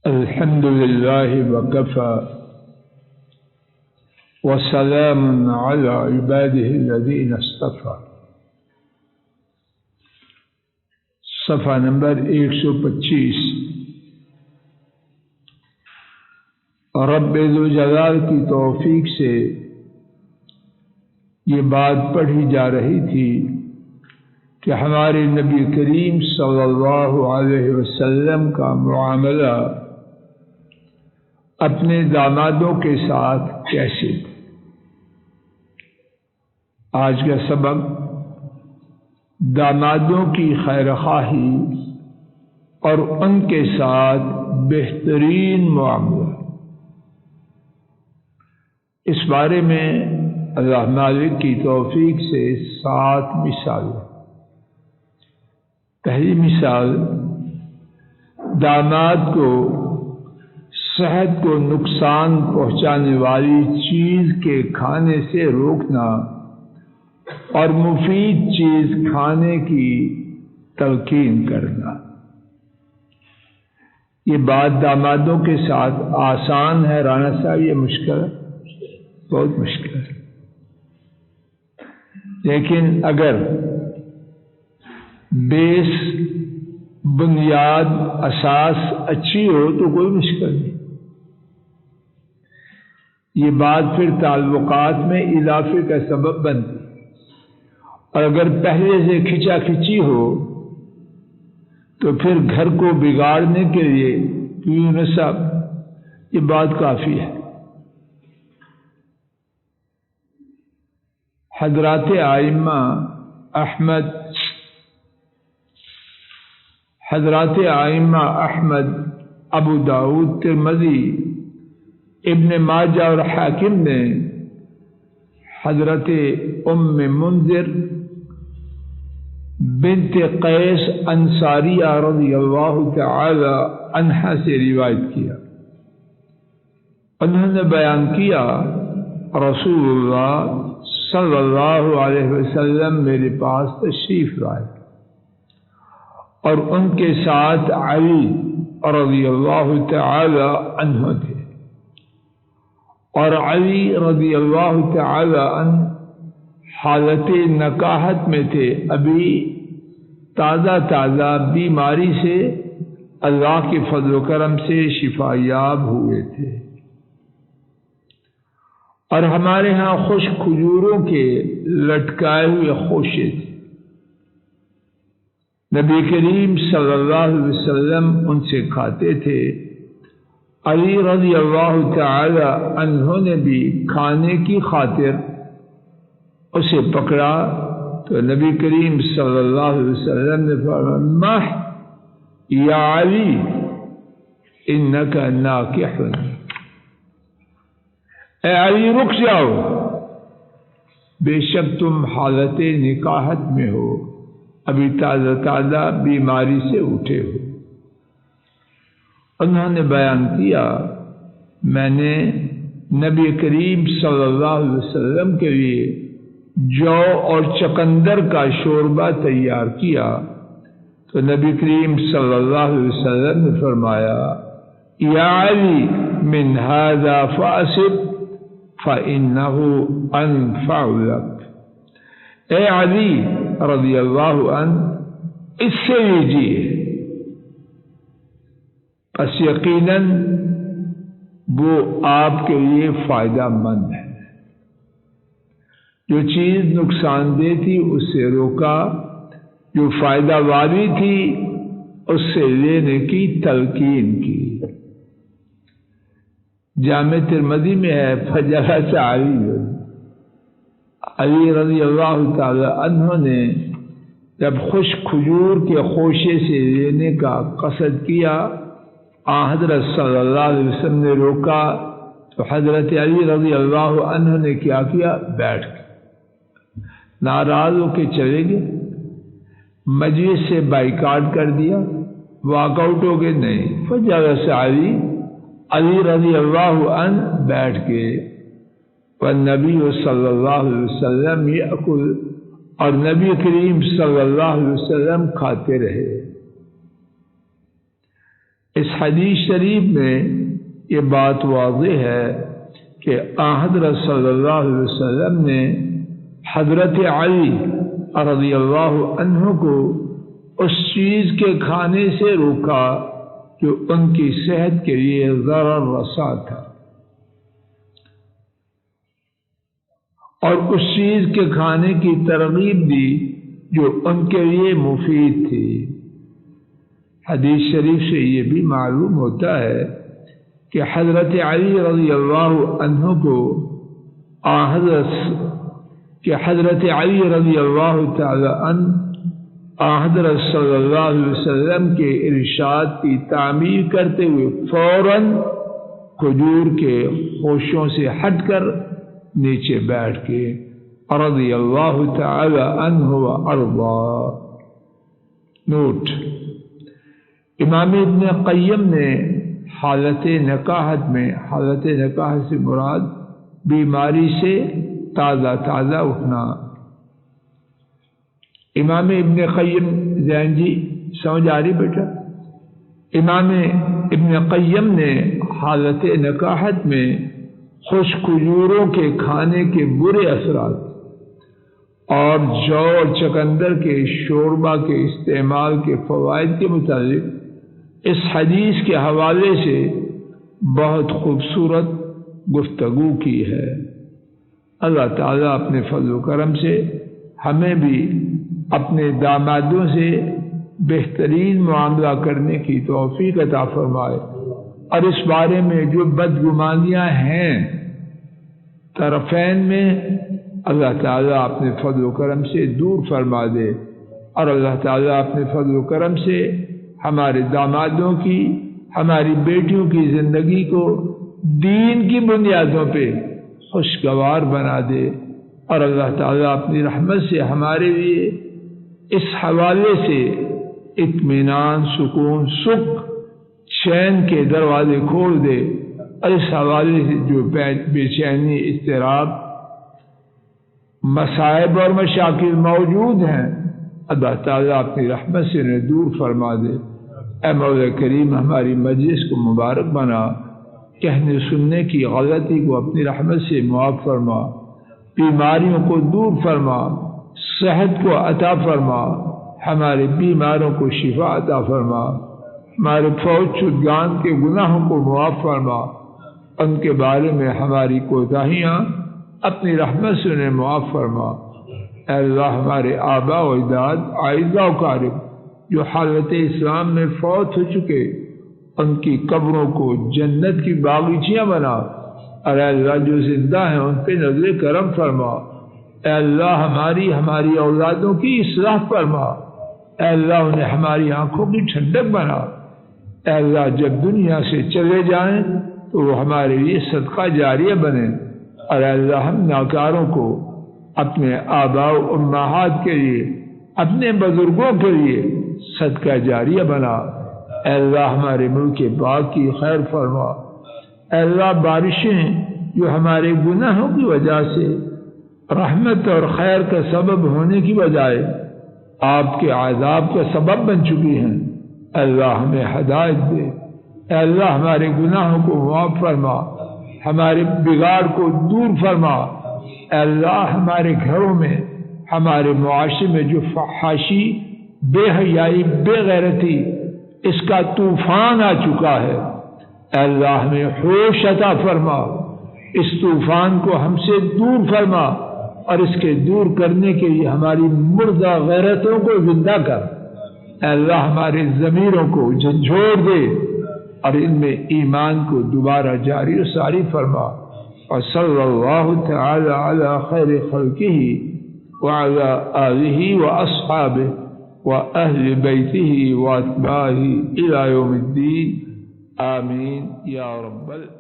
الحمد لله وكفى وسلام على عباده الذين اصطفى. صفحہ نمبر 125. رب ذو جلال کی توفیق سے یہ بات پڑھی جا رہی تھی کہ ہمارے نبی کریم صلی اللہ علیہ وسلم کا معاملہ اپنے دامادوں کے ساتھ کیسے تھے. آج کا سبق دامادوں کی خیرخواہی اور ان کے ساتھ بہترین معاملہ. اس بارے میں اللہ مالک کی توفیق سے 7 مثالیں. پہلی مثال، داماد کو صحت کو نقصان پہنچانے والی چیز کے کھانے سے روکنا اور مفید چیز کھانے کی تلقین کرنا. یہ بات دامادوں کے ساتھ آسان ہے رانا صاحب؟ یہ مشکل ہے، بہت مشکل ہے. لیکن اگر بیس بنیاد اساس اچھی ہو تو کوئی مشکل نہیں. یہ بات پھر تعلقات میں اضافے کا سبب بنتی، اور اگر پہلے سے کھچا کھچی ہو تو پھر گھر کو بگاڑنے کے لیے یونس صاحب یہ بات کافی ہے. حضرات ائمہ احمد، ابو داؤد، ترمذی، ابن ماجہ اور حاکم نے حضرت ام منذر بنت قیس انصاریہ رضی اللہ تعالی عنہا سے روایت کیا. انہوں نے بیان کیا رسول اللہ صلی اللہ علیہ وسلم میرے پاس تشریف لائے اور ان کے ساتھ علی رضی اللہ تعالی عنہ تھے، اور علی رضی اللہ تعالی عنہ حالت نکاحت میں تھے. ابھی تازہ بیماری سے اللہ کے فضل و کرم سے شفا یاب ہوئے تھے، اور ہمارے ہاں خشک کھجوروں کے لٹکائے ہوئے خوشے تھے. نبی کریم صلی اللہ علیہ وسلم ان سے کھاتے تھے. علی رضی اللہ تعالی عنہ نے بھی کھانے کی خاطر اسے پکڑا تو نبی کریم صلی اللہ علیہ وسلم نے فرمایا مح یا علی انک ناکح، اے علی رک جاؤ، بے شک تم حالت نکاحت میں ہو، ابھی تازہ بیماری سے اٹھے ہو. انہوں نے بیان کیا میں نے نبی کریم صلی اللہ علیہ وسلم کے لیے جو اور چقندر کا شوربہ تیار کیا تو نبی کریم صلی اللہ علیہ وسلم نے فرمایا یا علی من هذا فاسب فإنه انفع لك، اے علی رضی اللہ عنہ اس سے لیجیے، پس یقیناً وہ آپ کے لیے فائدہ مند ہے. جو چیز نقصان دہ تھی اس سے روکا، جو فائدہ والی تھی اس سے لینے کی تلقین کی. جامع ترمذی میں ہے فجلس علی رضی اللہ تعالی عنہ نے جب خشک کھجور کے خوشے سے لینے کا قصد کیا، حضرت صلی اللہ علیہ وسلم نے روکا تو حضرت علی رضی اللہ عنہ نے کیا کیا؟ بیٹھ گئے. ناراض ہو کے چلے گئے، مجلس سے بائیکاٹ کر دیا، واک آؤٹ ہو گئے؟ نہیں. فجلس علی رضی اللہ عنہ بیٹھ گئے. والنبی صلی اللہ علیہ وسلم یأکل، اور نبی کریم صلی اللہ علیہ وسلم کھاتے رہے. اس حدیث شریف میں یہ بات واضح ہے کہ حضرت صلی اللہ علیہ وسلم نے حضرت علی رضی اللہ عنہ کو اس چیز کے کھانے سے روکا جو ان کی صحت کے لیے ضرر رسا تھا، اور اس چیز کے کھانے کی ترغیب دی جو ان کے لیے مفید تھی۔ حدیث شریف سے یہ بھی معلوم ہوتا ہے کہ حضرت علی رضی اللہ عنہ کو حضرت علی رضی اللہ تعالی عنہ حضرت صلی اللہ علیہ وسلم کے ارشاد کی تعمیر کرتے ہوئے فوراً کھجور کے خوشوں سے ہٹ کر نیچے بیٹھ کے رضی اللہ تعالی عنہ وارضا۔ نوٹ: امام ابن قیم نے حالت نکاحت میں، حالت نکاحت سے مراد بیماری سے تازہ اٹھنا۔ امام ابن قیم زین جی سمجھ آ رہی بیٹا؟ امام ابن قیم نے حالت نکاحت میں خشک کھجوروں کے کھانے کے برے اثرات اور جو اور چقندر کے شوربہ کے استعمال کے فوائد کے متعلق اس حدیث کے حوالے سے بہت خوبصورت گفتگو کی ہے۔ اللہ تعالیٰ اپنے فضل و کرم سے ہمیں بھی اپنے دامادوں سے بہترین معاملہ کرنے کی توفیق عطا فرمائے، اور اس بارے میں جو بدگمانیاں ہیں طرفین میں، اللہ تعالیٰ اپنے فضل و کرم سے دور فرما دے، اور اللہ تعالیٰ اپنے فضل و کرم سے ہمارے دامادوں کی، ہماری بیٹیوں کی زندگی کو دین کی بنیادوں پہ خوشگوار بنا دے، اور اللہ تعالیٰ اپنی رحمت سے ہمارے لیے اس حوالے سے اطمینان، سکون، سکھ، چین کے دروازے کھول دے، اور اس حوالے سے جو بے چینی، اضطراب، مصائب اور مشاکل موجود ہیں، اللہ تعالیٰ اپنی رحمت سے انہیں دور فرما دے۔ اے مولا کریم، ہماری مجلس کو مبارک بنا، کہنے سننے کی غلطی کو اپنی رحمت سے معاف فرما، بیماریوں کو دور فرما، صحت کو عطا فرما، ہمارے بیماروں کو شفا عطا فرما، ہمارے فوت شدگان کے گناہوں کو معاف فرما، ان کے بارے میں ہماری کوتاہیاں اپنی رحمت سے انہیں معاف فرما۔ اے اللہ، ہمارے آباء و اجداد، اعزاء و اقارب جو حالت اسلام میں فوت ہو چکے، ان کی قبروں کو جنت کی باغیچیاں بنا، اور اے اللہ جو زندہ ہیں ان پہ نظر کرم فرما۔ اے اللہ، ہماری اولادوں کی اصلاح فرما۔ اے اللہ، انہیں ہماری آنکھوں کی ٹھنڈک بنا۔ اے اللہ، جب دنیا سے چلے جائیں تو وہ ہمارے لیے صدقہ جاریہ بنے، اور اے اللہ ہم ناکاروں کو اپنے آباء و امہات کے لیے، اپنے بزرگوں کے لیے صدقہ جاریہ بنا۔ اے اللہ، ہمارے ملک پاک کی خیر فرما۔ اے اللہ، بارشیں جو ہمارے گناہوں کی وجہ سے رحمت اور خیر کا سبب ہونے کی بجائے آپ کے عذاب کا سبب بن چکی ہیں، اے اللہ ہمیں ہدایت دے۔ اے اللہ، ہمارے گناہوں کو معاف فرما، ہمارے بگاڑ کو دور فرما۔ اے اللہ، ہمارے گھروں میں، ہمارے معاشرے میں جو فحاشی، بے حیائی، بے غیرتی، اس کا طوفان آ چکا ہے، اے اللہ ہمیں ہوش عطا فرما، اس طوفان کو ہم سے دور فرما، اور اس کے دور کرنے کے لیے ہماری مردہ غیرتوں کو زندہ کر۔ اے اللہ، ہمارے ضمیروں کو جھنجھوڑ دے، اور ان میں ایمان کو دوبارہ جاری و ساری فرما۔ وصلی اللہ تعالی علی خیر خلقہ وعلی آلہ واصحابہ واہل بیتہ واتباعہ الی یوم الدین، آمین یا رب العالمین۔